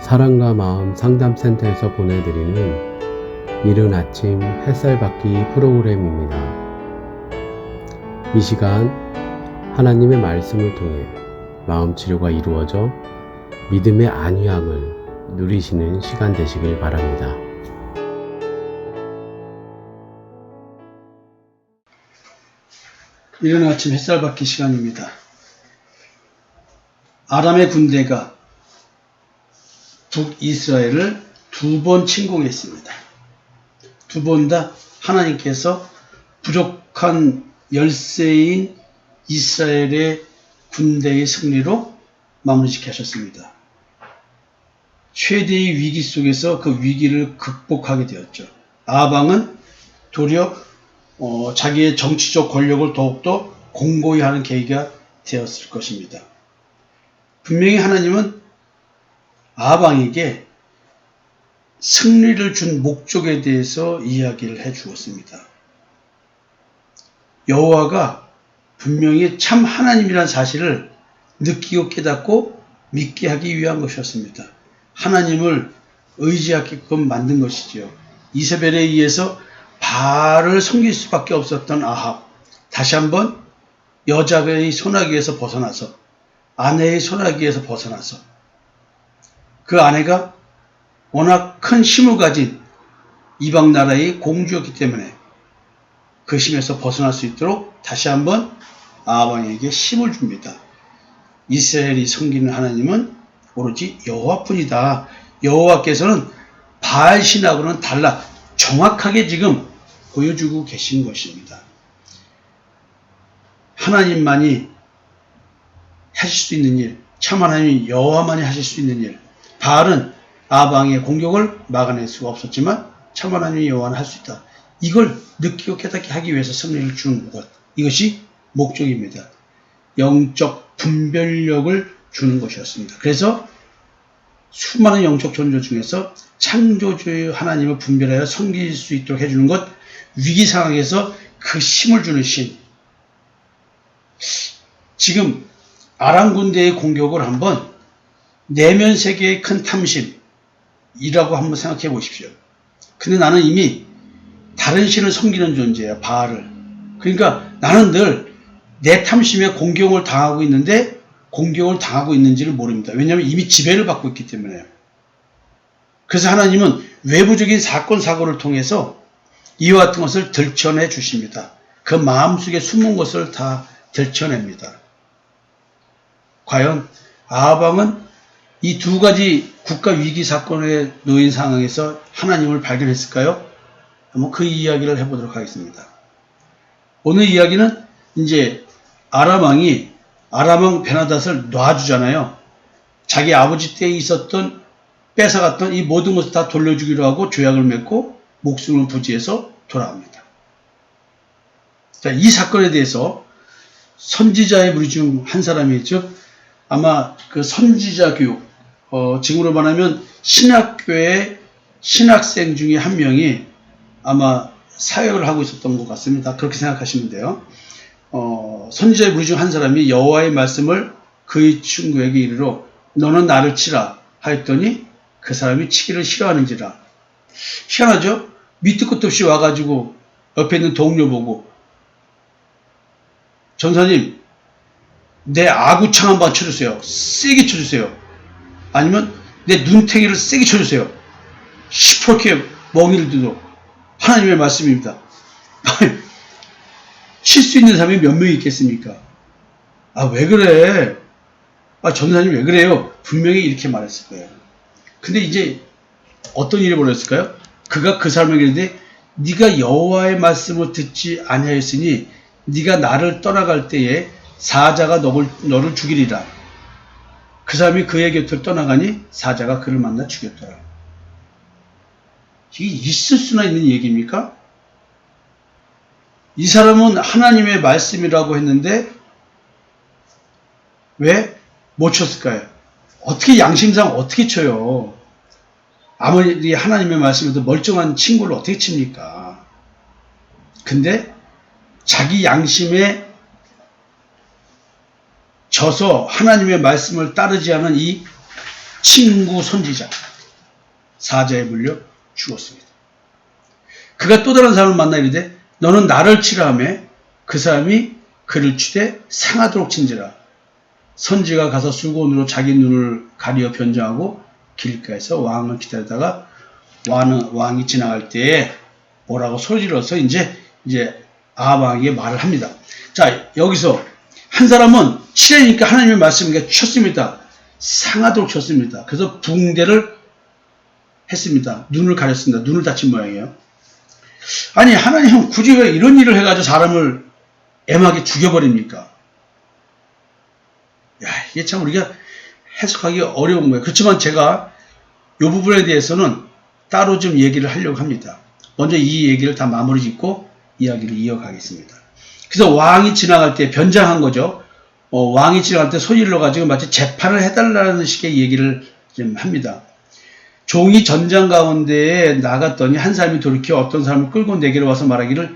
사랑과 마음 상담센터에서 보내드리는 이른 아침 햇살 받기 프로그램입니다. 이 시간 하나님의 말씀을 통해 마음 치료가 이루어져 믿음의 안위함을 누리시는 시간 되시길 바랍니다. 이른 아침 햇살 받기 시간입니다. 아람의 군대가 북이스라엘을 2번 침공했습니다. 2번 다 하나님께서 부족한 열세인 이스라엘의 군대의 승리로 마무리시켜 하셨습니다. 최대의 위기 속에서 그 위기를 극복하게 되었죠. 아방은 도리어 자기의 정치적 권력을 더욱더 공고히 하는 계기가 되었을 것입니다. 분명히 하나님은 아방에게 승리를 준 목적에 대해서 이야기를 해 주었습니다. 여호와가 분명히 참 하나님이라는 사실을 느끼고 깨닫고 믿게 하기 위한 것이었습니다. 하나님을 의지하게끔 만든 것이지요. 이세벨에 의해서 바알을 섬길 수밖에 없었던 아합, 다시 한번 여자의 손아귀에서 벗어나서 아내의 손아귀에서 벗어나서 그 아내가 워낙 큰 힘을 가진 이방 나라의 공주였기 때문에 그 힘에서 벗어날 수 있도록 다시 한번 아방에게 힘을 줍니다. 이스라엘이 섬기는 하나님은 오로지 여호와뿐이다. 여호와께서는 바알 신하고는 달라 정확하게 지금 보여주고 계신 것입니다. 하나님만이 하실 수 있는 일, 참 하나님이 여호와만이 하실 수 있는 일, 바알은 아방의 공격을 막아낼 수가 없었지만 참 하나님이 여호와는 할 수 있다. 이걸 느끼고 깨닫게 하기 위해서 승리를 주는 것, 이것이 목적입니다. 영적 분별력을 주는 것이었습니다. 그래서 수많은 영적 존재 중에서 창조주의 하나님을 분별하여 섬길 수 있도록 해주는 것, 위기 상황에서 그 힘을 주는 신. 지금 아람 군대의 공격을 한번 내면 세계의 큰 탐심이라고 한번 생각해 보십시오. 근데 나는 이미 다른 신을 섬기는 존재야, 바알을. 그러니까 나는 늘 내 탐심에 공격을 당하고 있는데 공격을 당하고 있는지를 모릅니다. 왜냐하면 이미 지배를 받고 있기 때문에. 그래서 하나님은 외부적인 사건, 사고를 통해서 이와 같은 것을 들춰내 주십니다. 그 마음속에 숨은 것을 다 들춰냅니다. 과연 아방은 이 두 가지 국가 위기 사건에 놓인 상황에서 하나님을 발견했을까요? 한번 그 이야기를 해보도록 하겠습니다. 오늘 이야기는 이제 아람 왕 베나닷을 놔주잖아요. 자기 아버지 때에 있었던 뺏어갔던 이 모든 것을 다 돌려주기로 하고 조약을 맺고 목숨을 부지해서 돌아옵니다. 자, 이 사건에 대해서 선지자의 무리 중 한 사람이, 즉 아마 그 선지자 교육, 지금으로 말하면 신학교의 신학생 중에 한 명이 아마 사역을 하고 있었던 것 같습니다. 그렇게 생각하시면 돼요. 선지자의 무리 중 한 사람이 여호와의 말씀을 그의 친구에게 이르러 너는 나를 치라 하였더니 그 사람이 치기를 싫어하는지라. 희한하죠? 밑도 끝도 없이 와가지고 옆에 있는 동료 보고 전사님 내 아구창 한번 쳐주세요. 세게 쳐주세요. 아니면 내 눈탱이를 세게 쳐주세요. 시퍼렇게 멍이를 들도록. 하나님의 말씀입니다. 칠 수 있는 사람이 몇 명이 있겠습니까? 아, 왜 그래? 아, 전사님 왜 그래요? 분명히 이렇게 말했을 거예요. 근데 이제 어떤 일이 벌어졌을까요? 그가 그 사람에게 이르되 네가 여호와의 말씀을 듣지 아니하였으니 네가 나를 떠나갈 때에 사자가 너를 죽이리라. 그 사람이 그의 곁을 떠나가니 사자가 그를 만나 죽였더라. 이게 있을 수나 있는 얘기입니까? 이 사람은 하나님의 말씀이라고 했는데 왜 못 쳤을까요? 어떻게 양심상 어떻게 쳐요? 아무리 하나님의 말씀에도 멀쩡한 친구를 어떻게 칩니까? 근데 자기 양심에 져서 하나님의 말씀을 따르지 않은 이 친구 선지자 사자에 물려 죽었습니다. 그가 또 다른 사람을 만나 이르되 너는 나를 치라 하며 그 사람이 그를 치되 상하도록 친지라. 선지가 가서 수건으로 자기 눈을 가리어 변장하고 길가에서 왕을 기다리다가 왕이 지나갈 때에 뭐라고 소리질러서 이제 아합에게 말을 합니다. 자, 여기서 한 사람은 치라니까 하나님의 말씀을 쳤습니다. 상하도록 쳤습니다. 그래서 붕대를 했습니다. 눈을 가렸습니다. 눈을 다친 모양이에요. 아니, 하나님은 굳이 왜 이런 일을 해가지고 사람을 애매하게 죽여버립니까? 야, 이게 참 우리가 해석하기 어려운 거예요. 그렇지만 제가 이 부분에 대해서는 따로 좀 얘기를 하려고 합니다. 먼저 이 얘기를 다 마무리 짓고 이야기를 이어가겠습니다. 그래서 왕이 지나갈 때 변장한 거죠. 왕이 지나갈 때 소리를 가지고 마치 재판을 해달라는 식의 얘기를 좀 합니다. 종이 전장 가운데에 나갔더니 한 사람이 돌이켜 어떤 사람을 끌고 내게로 와서 말하기를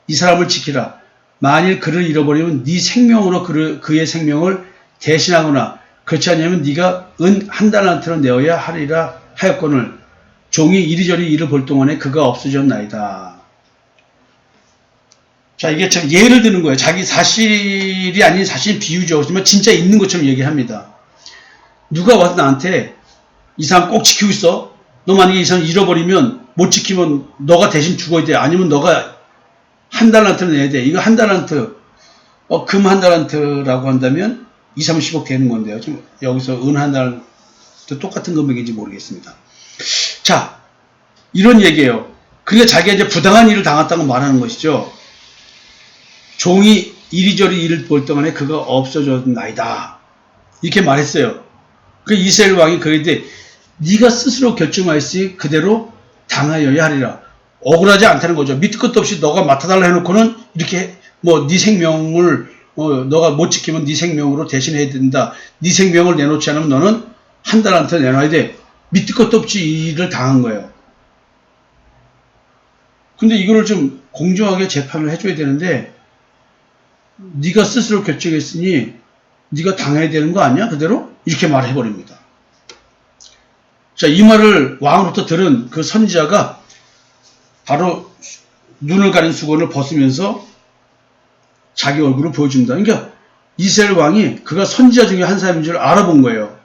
이 사람을 지키라. 만일 그를 잃어버리면 네 생명으로 그의 생명을 대신하거나 그렇지 않으면 네가 은 한 달란트로 내어야 하리라 하였거늘 종이 이리저리 이를 볼 동안에 그가 없어졌나이다. 자, 이게 참 예를 드는 거예요. 자기 사실이 아닌 사실 비유죠. 하지만 진짜 있는 것처럼 얘기합니다. 누가 와서 나한테 이 사람 꼭 지키고 있어. 너 만약에 이 사람 잃어버리면 못 지키면 너가 대신 죽어야 돼. 아니면 너가 한 달란트를 내야 돼. 이거 한 달란트, 금 한 달란트라고 한다면 2, 30억 되는 건데요. 지금 여기서 은 한 달란트 똑같은 금액인지 모르겠습니다. 자, 이런 얘기예요. 그러니까 자기가 이제 부당한 일을 당했다고 말하는 것이죠. 종이 이리저리 일을 볼 동안에 그가 없어졌나이다. 이렇게 말했어요. 그 이스라엘 왕이 그랬는데 네가 스스로 결정하였으니 그대로 당하여야 하리라. 억울하지 않다는 거죠. 밑도 끝도 없이 너가 맡아달라 해놓고는 이렇게 네 생명을 너가 못 지키면 네 생명으로 대신해야 된다. 네 생명을 내놓지 않으면 너는 한 달한테 내놔야 돼. 밑도 끝도 없이 이 일을 당한 거예요. 근데 이거를 좀 공정하게 재판을 해줘야 되는데 네가 스스로 결정했으니 네가 당해야 되는 거 아니야? 그대로? 이렇게 말해버립니다. 자, 이 말을 왕으로부터 들은 그 선지자가 바로 눈을 가린 수건을 벗으면서 자기 얼굴을 보여줍니다. 그러니까 이스라엘 왕이 그가 선지자 중에 한 사람인 줄 알아본 거예요.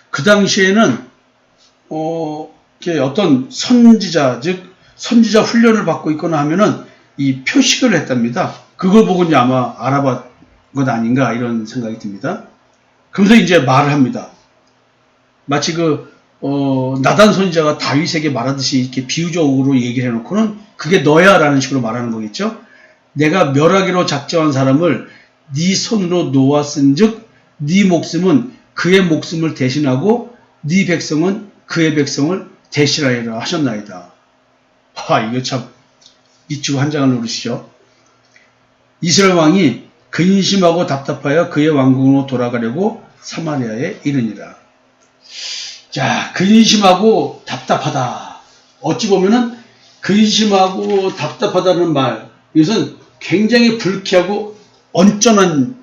그 당시에는 어떤 선지자, 즉 선지자 훈련을 받고 있거나 하면은 이 표식을 했답니다. 그걸 보고 이제 아마 알아본 것 아닌가 이런 생각이 듭니다. 그러면서 이제 말을 합니다. 마치 나단 선지자가 다윗에게 말하듯이 이렇게 비유적으로 얘기를 해놓고는 그게 너야 라는 식으로 말하는 거겠죠. 내가 멸하기로 작정한 사람을 네 손으로 놓았은 즉 네 목숨은 그의 목숨을 대신하고 네 백성은 그의 백성을 대신하리라 하셨나이다. 이거 참 미치고 한장을 노리시죠. 이스라엘 왕이 근심하고 답답하여 그의 왕궁으로 돌아가려고 사마리아에 이르니라. 자, 근심하고 답답하다. 어찌 보면은 근심하고 답답하다는 말, 이것은 굉장히 불쾌하고 언짢은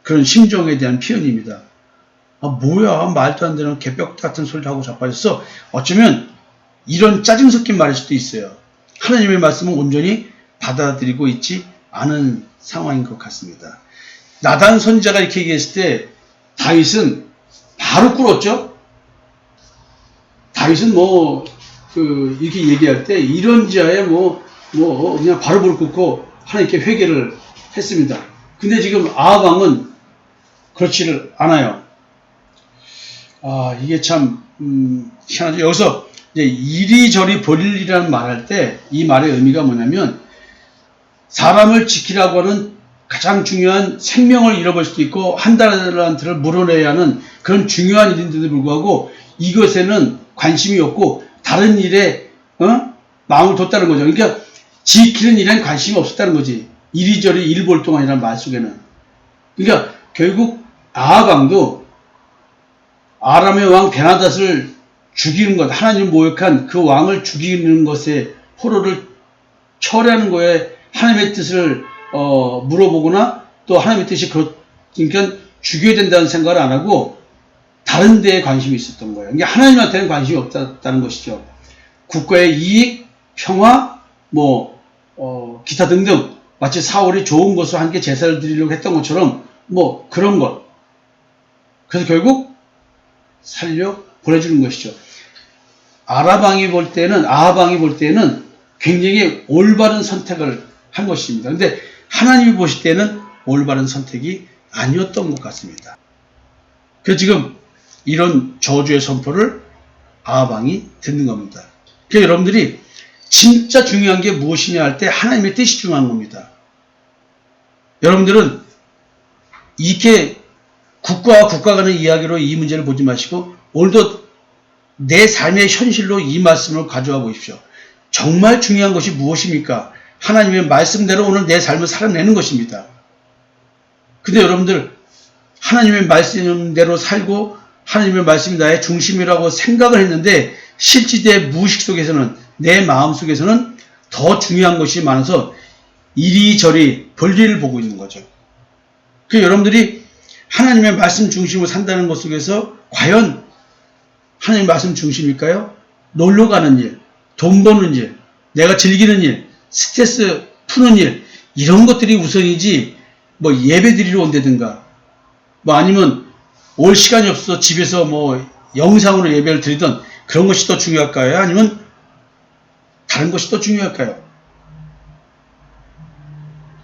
그런 심정에 대한 표현입니다. 뭐야, 말도 안 되는 개벽 같은 소리를 하고 자빠졌어. 어쩌면 이런 짜증 섞인 말일 수도 있어요. 하나님의 말씀은 온전히 받아들이고 있지 않은 상황인 것 같습니다. 나단 선지자가 이렇게 얘기했을 때 다윗은 바로 꿇었죠. 다윗은 이렇게 얘기할 때 이런지하에 그냥 바로 무릎 꿇고 하나님께 회개를 했습니다. 근데 지금 아합 왕은 그렇지를 않아요. 이게 참 희한하죠. 여기서 이제 이리저리 버릴이라는 말할 때 이 말의 의미가 뭐냐면 사람을 지키라고 하는 가장 중요한 생명을 잃어버릴 수도 있고 한 달란트를 물어내야 하는 그런 중요한 일인데도 불구하고 이것에는 관심이 없고 다른 일에 마음을 뒀다는 거죠. 그러니까 지키는 일에는 관심이 없었다는 거지. 이리저리 일 볼 동안이라는 말 속에는. 그러니까 결국 아합 왕도 아람의 왕 베나닷을 죽이는 것, 하나님 모욕한 그 왕을 죽이는 것에 포로를 처리하는 거에 하나님의 뜻을 물어보거나 또 하나님의 뜻이 그러니까 죽여야 된다는 생각을 안 하고 다른 데에 관심이 있었던 거예요. 이게 하나님한테는 관심이 없다는 것이죠. 국가의 이익, 평화, 기타 등등 마치 사울이 좋은 것을 함께 제사를 드리려고 했던 것처럼 그런 것. 그래서 결국 살려 보내주는 것이죠. 아하방이 볼 때는 굉장히 올바른 선택을 한 것입니다. 근데 하나님이 보실 때는 올바른 선택이 아니었던 것 같습니다. 그래서 지금 이런 저주의 선포를 아하방이 듣는 겁니다. 그래서 여러분들이 진짜 중요한 게 무엇이냐 할 때 하나님의 뜻이 중요한 겁니다. 여러분들은 이렇게 국가와 국가 간의 이야기로 이 문제를 보지 마시고 오늘도 내 삶의 현실로 이 말씀을 가져와 보십시오. 정말 중요한 것이 무엇입니까? 하나님의 말씀대로 오늘 내 삶을 살아내는 것입니다. 근데 여러분들 하나님의 말씀대로 살고 하나님의 말씀이 나의 중심이라고 생각을 했는데 실제 내 무의식 속에서는 내 마음 속에서는 더 중요한 것이 많아서 이리저리 볼일을 보고 있는 거죠. 그 여러분들이 하나님의 말씀 중심으로 산다는 것 속에서 과연 하나님의 말씀 중심일까요? 놀러 가는 일, 돈 버는 일, 내가 즐기는 일, 스트레스 푸는 일 이런 것들이 우선이지 예배 드리러 온다든가 아니면 올 시간이 없어서 집에서 영상으로 예배를 드리던 그런 것이 더 중요할까요? 아니면 다른 것이 더 중요할까요?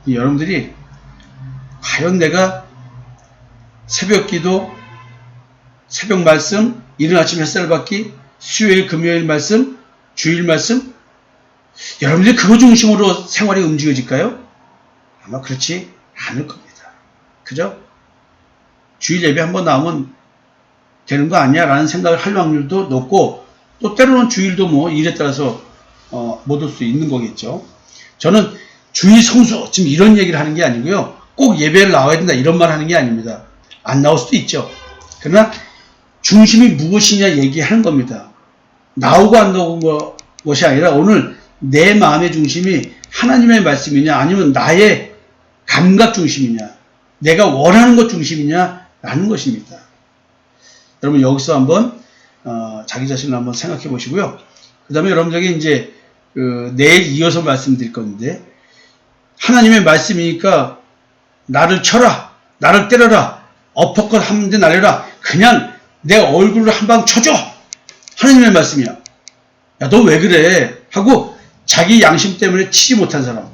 여러분들이 과연 내가 새벽 기도, 새벽 말씀, 이른 아침 햇살 받기, 수요일 금요일 말씀, 주일 말씀 여러분들이 그거 중심으로 생활이 움직여질까요? 아마 그렇지 않을 겁니다. 그죠? 주일 예배 한번 나오면 되는 거 아니야? 라는 생각을 할 확률도 높고 또 때로는 주일도 일에 따라서 못 올 수 있는 거겠죠. 저는 주일 성수 지금 이런 얘기를 하는 게 아니고요. 꼭 예배를 나와야 된다 이런 말 하는 게 아닙니다. 안 나올 수도 있죠. 그러나 중심이 무엇이냐 얘기하는 겁니다. 나오고 안 나오고 것이 아니라 오늘 내 마음의 중심이 하나님의 말씀이냐 아니면 나의 감각 중심이냐 내가 원하는 것 중심이냐 라는 것입니다. 여러분 여기서 한번 자기 자신을 한번 생각해 보시고요. 그 다음에 여러분들에게 이제 내일 이어서 말씀드릴 건데 하나님의 말씀이니까 나를 쳐라 나를 때려라 엎어컷 한 대 날려라 그냥 내 얼굴로 한 방 쳐줘 하나님의 말씀이야. 야 너 왜 그래 하고 자기 양심 때문에 치지 못한 사람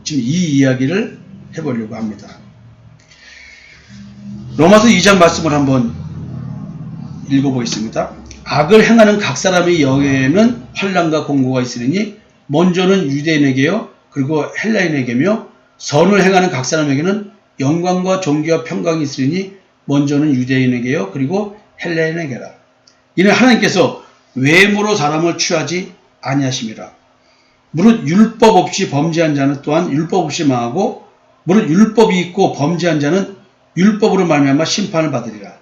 지금 이 이야기를 해보려고 합니다. 로마서 2장 말씀을 한번 읽어보겠습니다. 악을 행하는 각 사람의 영에는 환난과 공고가 있으리니 먼저는 유대인에게요 그리고 헬라인에게며 선을 행하는 각 사람에게는 영광과 존귀와 평강이 있으리니 먼저는 유대인에게요 그리고 헬라인에게라. 이는 하나님께서 외모로 사람을 취하지 아니하심이라. 무릇 율법 없이 범죄한 자는 또한 율법 없이 망하고 무릇 율법이 있고 범죄한 자는 율법으로 말미암아 심판을 받으리라.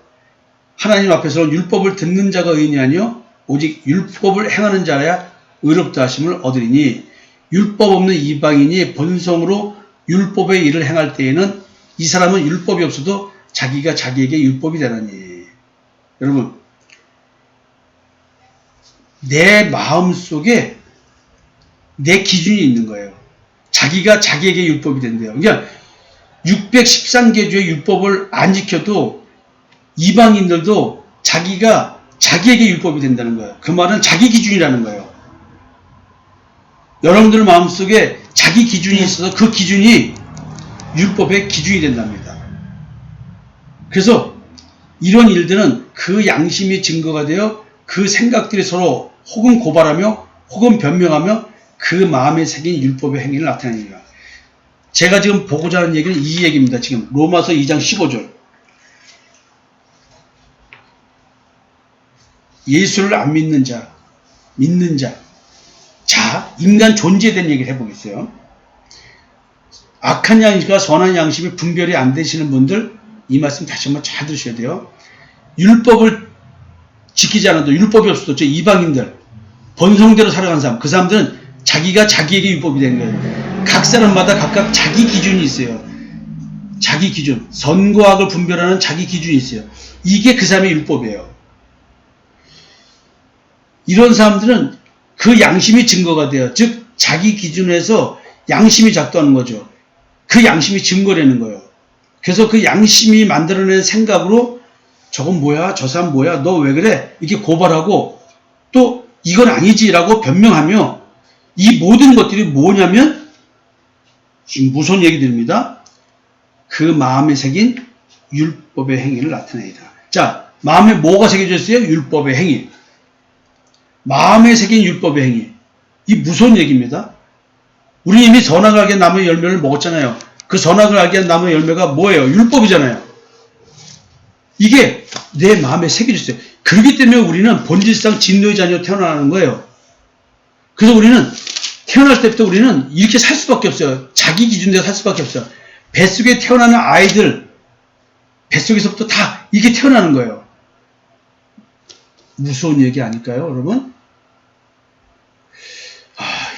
하나님 앞에서는 율법을 듣는 자가 의인이 아니요 오직 율법을 행하는 자야 의롭다 하심을 얻으리니 율법 없는 이방인이 본성으로 율법의 일을 행할 때에는 이 사람은 율법이 없어도 자기가 자기에게 율법이 되나니. 여러분 내 마음속에 내 기준이 있는 거예요. 자기가 자기에게 율법이 된대요. 그러니까 613개조의 율법을 안 지켜도 이방인들도 자기가 자기에게 율법이 된다는 거예요. 그 말은 자기 기준이라는 거예요. 여러분들 마음속에 자기 기준이 있어서 그 기준이 율법의 기준이 된답니다. 그래서 이런 일들은 그 양심이 증거가 되어 그 생각들이 서로 혹은 고발하며 혹은 변명하며 그 마음에 새긴 율법의 행위를 나타내니라. 제가 지금 보고자 하는 얘기는 이 얘기입니다. 지금 로마서 2장 15절. 예수를 안 믿는 자, 믿는 자. 자, 인간 존재에 대한 얘기를 해보겠어요. 악한 양심과 선한 양심이 분별이 안 되시는 분들 이 말씀 다시 한번 잘 들으셔야 돼요. 율법을 지키지 않아도 율법이 없어도 저 이방인들 본성대로 살아가는 사람 그 사람들은 자기가 자기에게 율법이 되는 거예요. 각 사람마다 각각 자기 기준이 있어요. 자기 기준, 선과 악을 분별하는 자기 기준이 있어요. 이게 그 사람의 율법이에요. 이런 사람들은 그 양심이 증거가 돼요. 즉 자기 기준에서 양심이 작동하는 거죠. 그 양심이 증거라는 거예요. 그래서 그 양심이 만들어낸 생각으로 저건 뭐야? 저 사람 뭐야? 너 왜 그래? 이렇게 고발하고 또 이건 아니지라고 변명하며 이 모든 것들이 뭐냐면 지금 무슨 얘기들입니다. 그 마음에 새긴 율법의 행위를 나타내이다. 자, 마음에 뭐가 새겨져 있어요? 율법의 행위. 마음에 새긴 율법의 행위. 이 무서운 얘기입니다. 우리 이미 선악을 알게 나무의 열매를 먹었잖아요. 그 선악을 알게 한 나무의 열매가 뭐예요? 율법이잖아요. 이게 내 마음에 새겨져 있어요. 그렇기 때문에 우리는 본질상 진노의 자녀로 태어나는 거예요. 그래서 우리는 태어날 때부터 우리는 이렇게 살 수밖에 없어요. 자기 기준대로 살 수밖에 없어요. 뱃속에 태어나는 아이들, 뱃속에서부터 다 이렇게 태어나는 거예요. 무서운 얘기 아닐까요, 여러분?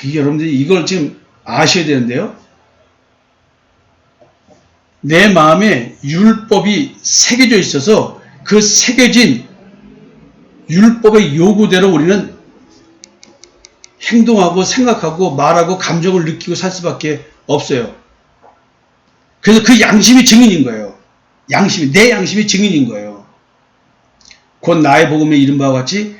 이게 여러분들이 이걸 지금 아셔야 되는데요. 내 마음에 율법이 새겨져 있어서 그 새겨진 율법의 요구대로 우리는 행동하고 생각하고 말하고 감정을 느끼고 살 수밖에 없어요. 그래서 그 양심이 증인인 거예요. 양심이, 내 양심이 증인인 거예요. 곧 나의 복음에 이른 바와 같이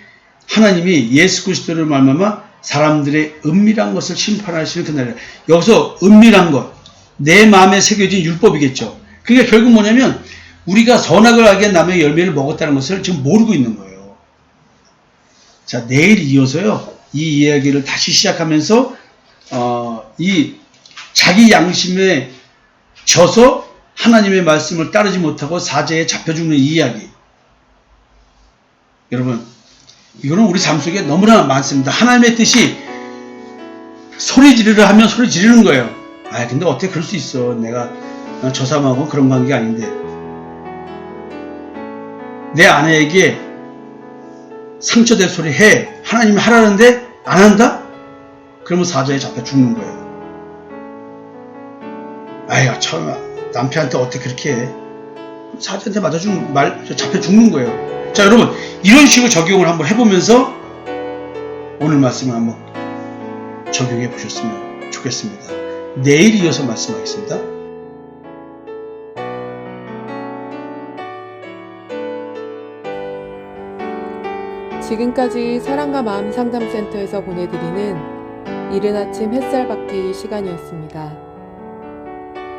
하나님이 예수 그리스도를 말미암아 사람들의 은밀한 것을 심판하시는 그날이라. 여기서 은밀한 것, 내 마음에 새겨진 율법이겠죠. 그게 결국 뭐냐면 우리가 선악을 알게 한 나무의 열매를 먹었다는 것을 지금 모르고 있는 거예요. 자, 내일 이어서요. 이 이야기를 다시 시작하면서 이 자기 양심에 져서 하나님의 말씀을 따르지 못하고 사자에 잡혀 죽는 이야기. 여러분, 이거는 우리 삶 속에 너무나 많습니다. 하나님의 뜻이 소리 지르려 하면 소리 지르는 거예요. 근데 어떻게 그럴 수 있어. 내가 저 사람하고 그런 관계가 아닌데. 내 아내에게 상처될 소리 해. 하나님이 하라는데 안 한다? 그러면 사자에 잡혀 죽는 거예요. 처음 남편한테 어떻게 그렇게 해? 사자한테 잡혀 죽는 거예요. 자, 여러분, 이런 식으로 적용을 한번 해보면서 오늘 말씀을 한번 적용해 보셨으면 좋겠습니다. 내일 이어서 말씀하겠습니다. 지금까지 사랑과 마음 상담센터에서 보내드리는 이른 아침 햇살 받기 시간이었습니다.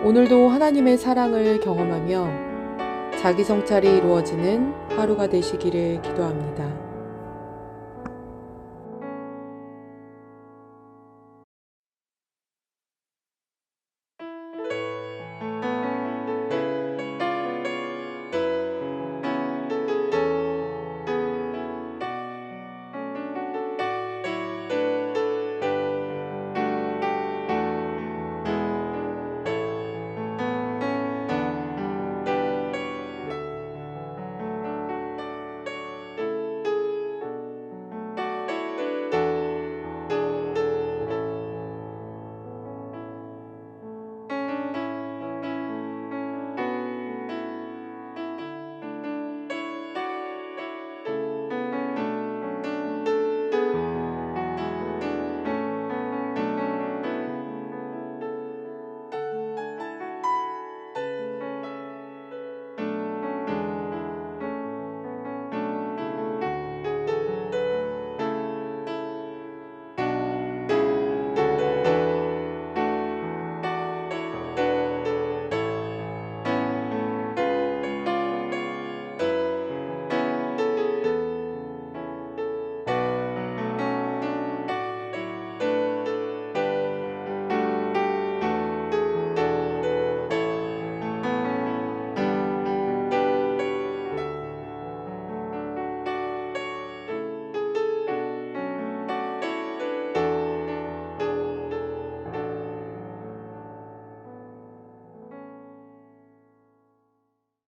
오늘도 하나님의 사랑을 경험하며 자기 성찰이 이루어지는 하루가 되시기를 기도합니다.